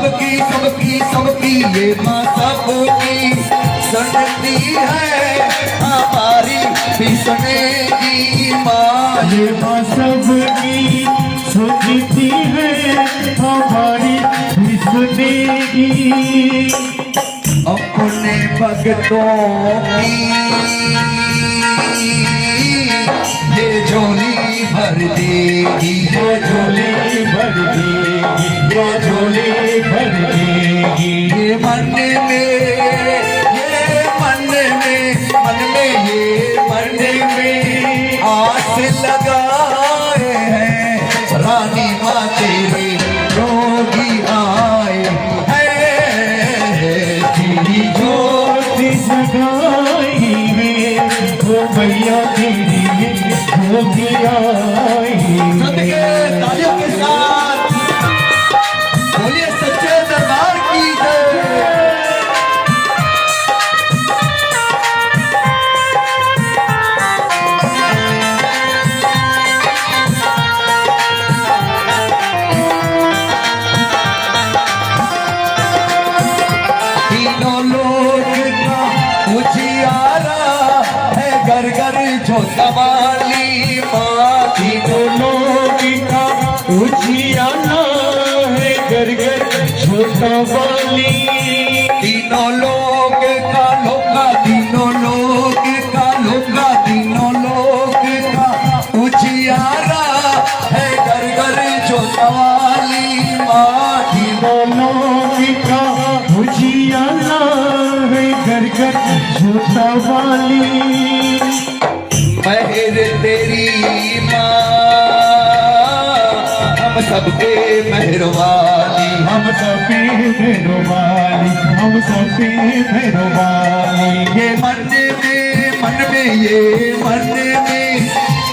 सबकी सबकी सबकी ये माँ सबकी सुनती है, हमारी भी सुनेगी माँ। ये माँ सबकी सुनती है, हमारी भी सुनेगी। अपने भक्तों की ये झोली भर देगी, ये झोली भर देगी, ये झोली भर देगी। ये मन में, ये मन में ये मन में आस लगाए हैं, रानी माँ तेरे रोगी आए हैं। तेरी ज्योति जगाई है, वो मैया तेरी ज्योति आई है। तालियों के साथ बोलिए सच्चे दरबार की जय। तीनों लोग का उजियारा है, घर घर झोंका वाली माँ। तीनों लोग का उजियारा है, घर घर छोटा वाली। तीनों लोग का लोका, तीनों लोग का लोका, तीनों लोग का उजियारा है, घर घर झोंका वाली माँ। तीनों लोग का उजियारा है, घर घर छोटा वाली। मेहर तेरी माँ हम सबके मेहरबानी, हम सबके मेहरबानी, हम सबके मेहरबानी। ये मन में ये मन में